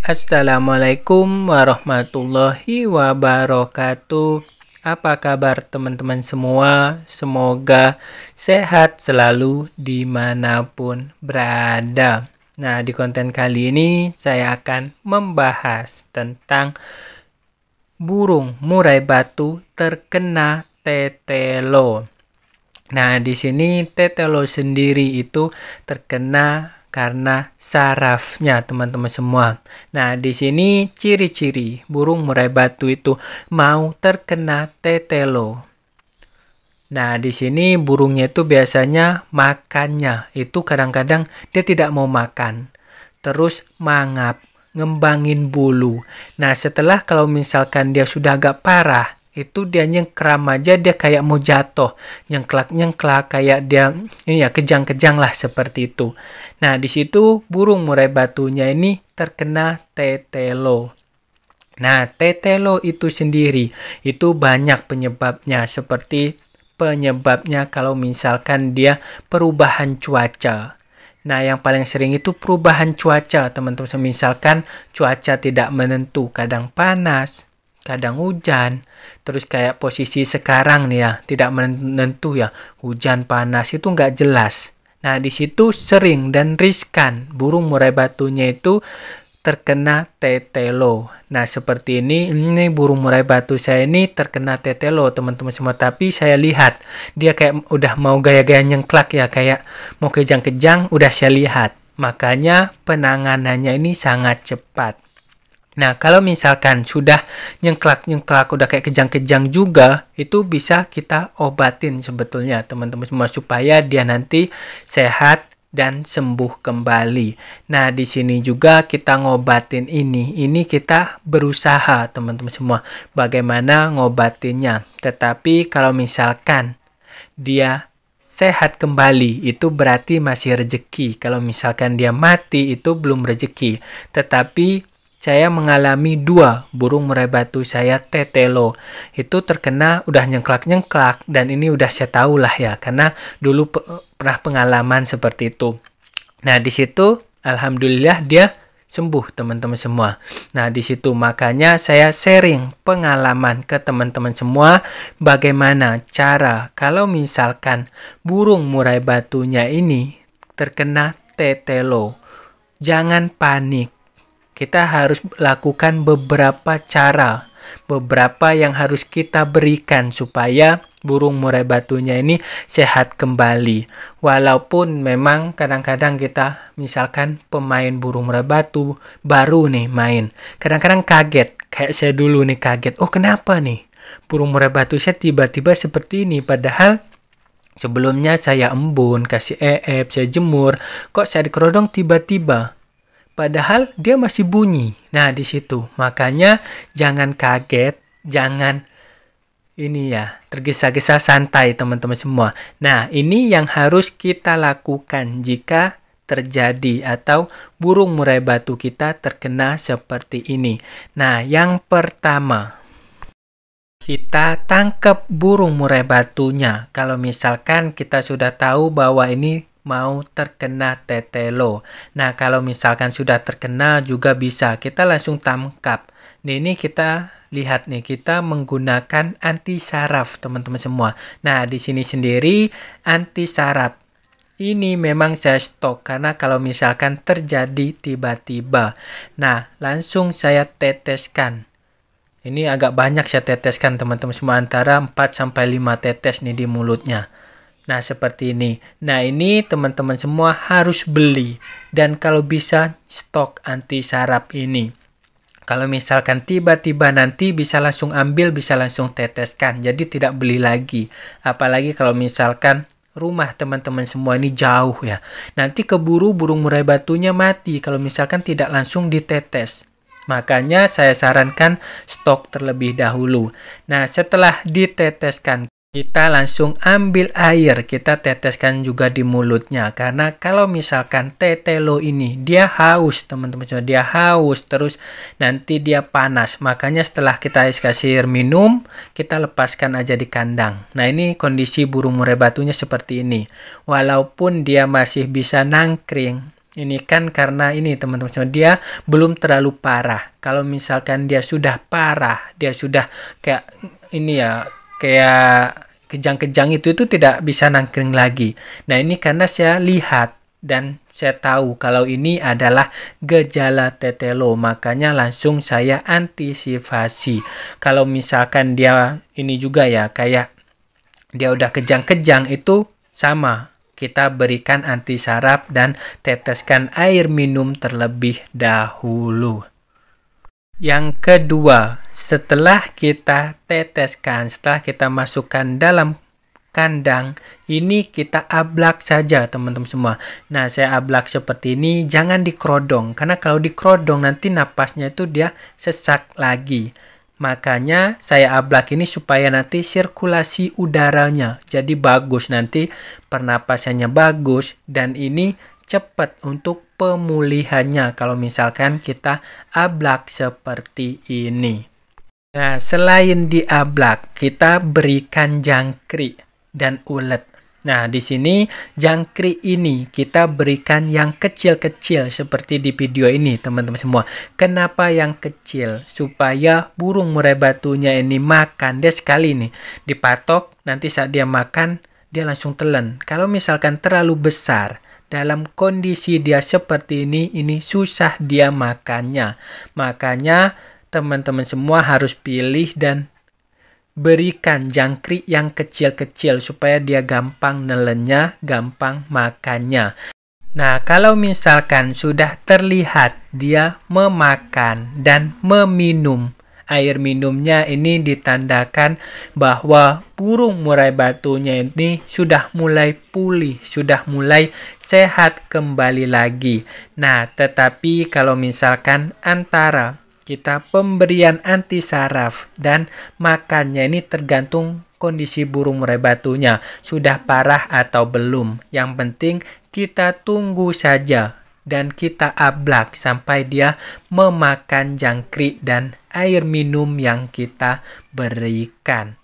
Assalamualaikum warahmatullahi wabarakatuh. Apa kabar teman-teman semua? Semoga sehat selalu dimanapun berada. Nah, di konten kali ini saya akan membahas tentang burung murai batu terkena tetelo. Nah, di sini tetelo sendiri itu terkena karena sarafnya, teman-teman semua. Nah, di sini ciri-ciri burung murai batu itu mau terkena tetelo. Nah, di sini burungnya itu biasanya makannya itu kadang-kadang dia tidak mau makan. Terus mangap, ngembangin bulu. Nah, setelah kalau misalkan dia sudah agak parah, itu dia nyengkram aja, dia kayak mau jatuh, nyengklak kayak dia ini ya, kejang-kejang lah seperti itu. Nah, di situ burung murai batunya ini terkena tetelo. Nah, tetelo itu sendiri itu banyak penyebabnya, seperti penyebabnya kalau misalkan dia perubahan cuaca. Nah, yang paling sering itu perubahan cuaca, teman-teman. Misalkan cuaca tidak menentu, kadang panas, kadang hujan. Terus kayak posisi sekarang nih ya, tidak menentu ya, hujan panas itu nggak jelas. Nah, di situ sering dan riskan burung murai batunya itu terkena tetelo. Nah, seperti ini burung murai batu saya ini terkena tetelo, teman-teman semua. Tapi saya lihat dia kayak udah mau gaya-gaya nyengklak ya, kayak mau kejang-kejang, udah saya lihat. Makanya penanganannya ini sangat cepat. Nah, kalau misalkan sudah nyengklak-nyengklak, udah kayak kejang-kejang juga, itu bisa kita obatin sebetulnya, teman-teman semua, supaya dia nanti sehat dan sembuh kembali. Nah, di sini juga kita ngobatin ini. Ini kita berusaha, teman-teman semua, bagaimana ngobatinnya. Tetapi kalau misalkan dia sehat kembali, itu berarti masih rezeki. Kalau misalkan dia mati, itu belum rezeki. Tetapi saya mengalami 2 burung murai batu saya tetelo. Itu terkena udah nyengklak-nyengklak, dan ini udah saya tahu lah ya, karena dulu pernah pengalaman seperti itu. Nah, di situ alhamdulillah dia sembuh, teman-teman semua. Nah, di situ makanya saya sharing pengalaman ke teman-teman semua bagaimana cara kalau misalkan burung murai batunya ini terkena tetelo. Jangan panik. Kita harus lakukan beberapa cara, beberapa yang harus kita berikan supaya burung murai batunya ini sehat kembali. Walaupun memang kadang-kadang kita, misalkan pemain burung murai batu baru nih main, kadang-kadang kaget, kayak saya dulu nih kaget, oh kenapa nih burung murai batu saya tiba-tiba seperti ini, padahal sebelumnya saya embun, kasih saya jemur, kok saya dikerodong tiba-tiba. Padahal dia masih bunyi. Nah, di situ. Makanya jangan kaget, jangan ini ya, tergesa-gesa, santai teman-teman semua. Nah, ini yang harus kita lakukan jika terjadi atau burung murai batu kita terkena seperti ini. Nah, yang pertama, kita tangkap burung murai batunya. Kalau misalkan kita sudah tahu bahwa ini mau terkena tetelo. Nah, kalau misalkan sudah terkena juga bisa kita langsung tangkap. Nah, ini kita lihat nih, kita menggunakan anti saraf, teman-teman semua. Nah, di sini sendiri anti saraf ini memang saya stok karena kalau misalkan terjadi tiba-tiba. Nah, langsung saya teteskan. Ini agak banyak saya teteskan, teman-teman semua, antara 4-5 tetes nih di mulutnya. Nah, seperti ini. Nah, ini teman-teman semua harus beli. Dan kalau bisa stok anti saraf ini. Kalau misalkan tiba-tiba nanti bisa langsung ambil, bisa langsung teteskan. Jadi tidak beli lagi. Apalagi kalau misalkan rumah teman-teman semua ini jauh ya. Nanti keburu burung murai batunya mati kalau misalkan tidak langsung ditetes. Makanya saya sarankan stok terlebih dahulu. Nah, setelah diteteskan, kita langsung ambil air, kita teteskan juga di mulutnya. Karena kalau misalkan tetelo ini, dia haus, teman-teman. Dia haus, terus nanti dia panas. Makanya setelah kita kasih air minum, kita lepaskan aja di kandang. Nah, ini kondisi burung murai batunya seperti ini. Walaupun dia masih bisa nangkring, Ini kan karena ini teman-teman semua, dia belum terlalu parah. Kalau misalkan dia sudah parah, dia sudah kayak ini ya, kayak kejang-kejang itu tidak bisa nangkring lagi. Nah ini karena saya lihat dan saya tahu kalau ini adalah gejala tetelo, makanya langsung saya antisipasi. Kalau misalkan dia ini juga ya, kayak dia udah kejang-kejang, itu sama. Kita berikan anti saraf dan teteskan air minum terlebih dahulu. Yang kedua, setelah kita teteskan, setelah kita masukkan dalam kandang, ini kita ablak saja teman-teman semua. Nah, saya ablak seperti ini, jangan dikerodong. Karena kalau dikerodong nanti napasnya itu dia sesak lagi. Makanya saya ablak ini supaya nanti sirkulasi udaranya jadi bagus, nanti pernapasannya bagus, dan ini cepat untuk pemulihannya kalau misalkan kita ablak seperti ini. Nah, selain diablak, kita berikan jangkrik dan ulet. Nah, di sini jangkrik ini kita berikan yang kecil-kecil seperti di video ini, teman-teman semua. Kenapa yang kecil? Supaya burung murai batunya ini makan. Dia sekali nih dipatok, nanti saat dia makan, dia langsung telan. Kalau misalkan terlalu besar, dalam kondisi dia seperti ini susah dia makannya. Makanya teman-teman semua harus pilih dan berikan jangkrik yang kecil-kecil supaya dia gampang nelennya, gampang makannya. Nah, kalau misalkan sudah terlihat dia memakan dan meminum, air minumnya ini ditandakan bahwa burung murai batunya ini sudah mulai pulih, sudah mulai sehat kembali lagi. Nah, tetapi kalau misalkan antara kita pemberian anti saraf dan makannya ini tergantung kondisi burung murai batunya sudah parah atau belum. Yang penting kita tunggu saja dan kita ablak sampai dia memakan jangkrik dan air minum yang kita berikan.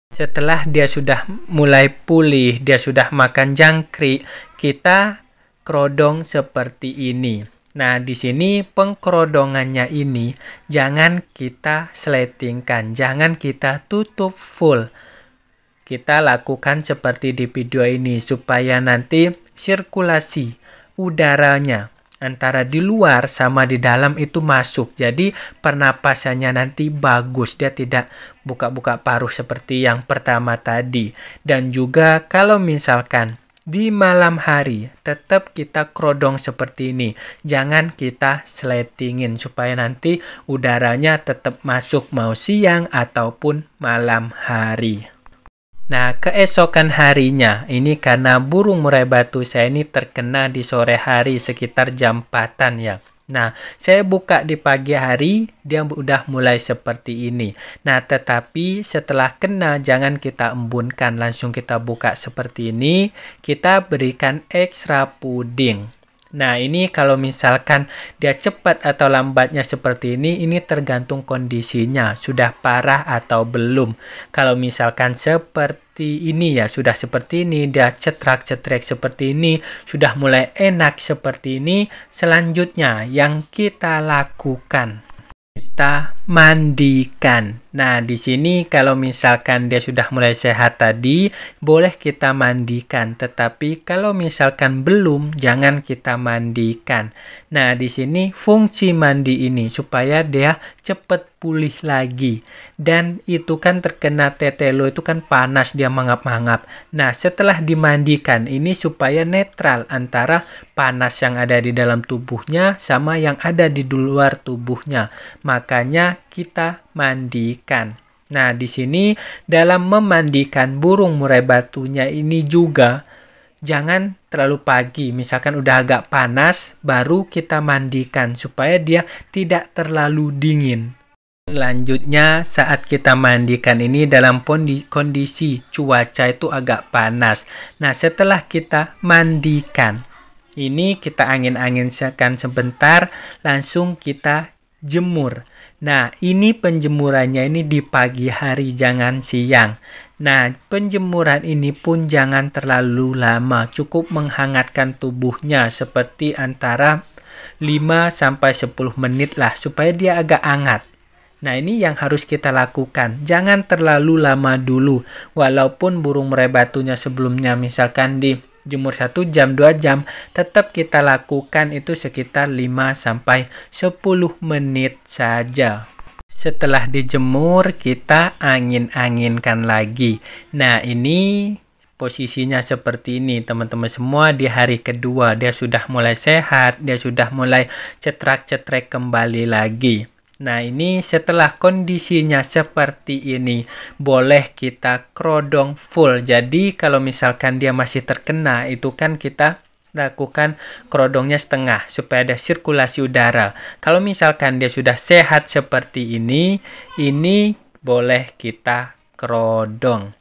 Setelah dia sudah mulai pulih, dia sudah makan jangkrik, kita kerodong seperti ini. Nah, di sini pengkerodongannya ini jangan kita sletingkan, jangan kita tutup full. Kita lakukan seperti di video ini supaya nanti sirkulasi udaranya antara di luar sama di dalam itu masuk. Jadi pernapasannya nanti bagus, dia tidak buka-buka paruh seperti yang pertama tadi. Dan juga kalau misalkan di malam hari tetap kita kerodong seperti ini. Jangan kita sletingin supaya nanti udaranya tetap masuk mau siang ataupun malam hari. Nah, keesokan harinya ini karena burung murai batu saya ini terkena di sore hari sekitar jam 4-an ya. Nah, saya buka di pagi hari, dia udah mulai seperti ini. Nah, tetapi setelah kena, jangan kita embunkan, langsung kita buka seperti ini. Kita berikan ekstra puding. Nah, ini kalau misalkan dia cepat atau lambatnya seperti ini tergantung kondisinya, sudah parah atau belum. Kalau misalkan seperti ini ya, sudah seperti ini, dia cetrak-cetrek seperti ini, sudah mulai enak seperti ini, selanjutnya yang kita lakukan, kita mandikan. Nah, di sini kalau misalkan dia sudah mulai sehat tadi, boleh kita mandikan. Tetapi kalau misalkan belum, jangan kita mandikan. Nah, di sini fungsi mandi ini supaya dia cepat pulih lagi. Dan itu kan terkena tetelo itu kan panas, dia mangap-mangap. Nah, setelah dimandikan ini supaya netral antara panas yang ada di dalam tubuhnya sama yang ada di luar tubuhnya. Makanya kita mandikan. Nah, di sini dalam memandikan burung murai batunya ini juga jangan terlalu pagi. Misalkan udah agak panas baru kita mandikan supaya dia tidak terlalu dingin. Selanjutnya saat kita mandikan ini dalam kondisi cuaca itu agak panas. Nah, setelah kita mandikan ini kita angin-anginkan sebentar, langsung kita jemur. Nah, ini penjemurannya ini di pagi hari, jangan siang. Nah, penjemuran ini pun jangan terlalu lama, cukup menghangatkan tubuhnya seperti antara 5-10 menit lah supaya dia agak hangat. Nah, ini yang harus kita lakukan. Jangan terlalu lama dulu. Walaupun burung murai batunya sebelumnya misalkan dijemur 1 jam, 2 jam, tetap kita lakukan itu sekitar 5-10 menit saja. Setelah dijemur, kita angin-anginkan lagi. Nah, ini posisinya seperti ini, teman-teman semua. Di hari kedua, dia sudah mulai sehat, dia sudah mulai cetrak-cetrek kembali lagi. Nah, ini setelah kondisinya seperti ini, boleh kita kerodong full. Jadi, kalau misalkan dia masih terkena, itu kan kita lakukan kerodongnya setengah supaya ada sirkulasi udara. Kalau misalkan dia sudah sehat seperti ini boleh kita kerodong.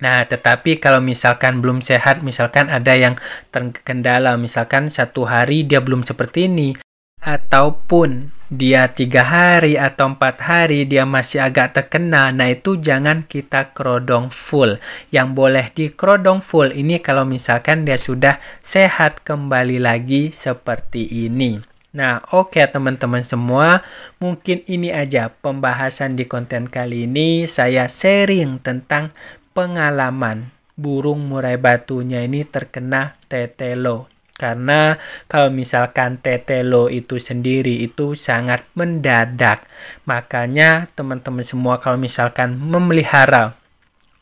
Nah, tetapi kalau misalkan belum sehat, misalkan ada yang terkendala, misalkan 1 hari dia belum seperti ini, ataupun dia 3 hari atau 4 hari dia masih agak terkena, nah itu jangan kita kerodong full. Yang boleh dikerodong full ini kalau misalkan dia sudah sehat kembali lagi seperti ini. Nah, oke teman-teman semua, mungkin ini aja pembahasan di konten kali ini. Saya sharing tentang pengalaman burung murai batunya ini terkena tetelo. Karena kalau misalkan tetelo itu sendiri itu sangat mendadak. Makanya teman-teman semua kalau misalkan memelihara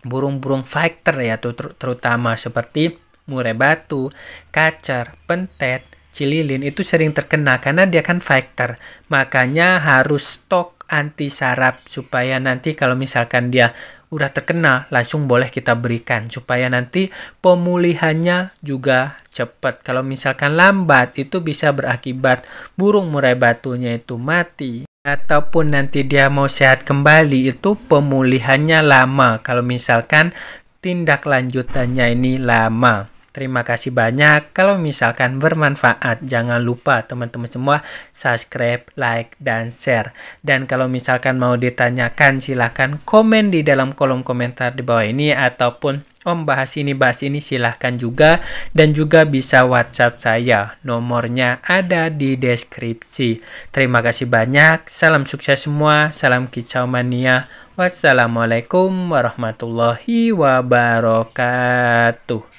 burung-burung fighter ya, terutama seperti murai batu, kacer, pentet, cililin itu sering terkena karena dia kan fighter. Makanya harus stok anti saraf supaya nanti kalau misalkan dia udah terkena langsung boleh kita berikan supaya nanti pemulihannya juga cepat. Kalau misalkan lambat itu bisa berakibat burung murai batunya itu mati, ataupun nanti dia mau sehat kembali itu pemulihannya lama kalau misalkan tindak lanjutannya ini lama. Terima kasih banyak. Kalau misalkan bermanfaat, jangan lupa teman-teman semua subscribe, like, dan share. Dan kalau misalkan mau ditanyakan, silahkan komen di dalam kolom komentar di bawah ini. Ataupun bahas ini silahkan juga. Dan juga bisa WhatsApp saya. Nomornya ada di deskripsi. Terima kasih banyak. Salam sukses semua. Salam kicau mania. Wassalamualaikum warahmatullahi wabarakatuh.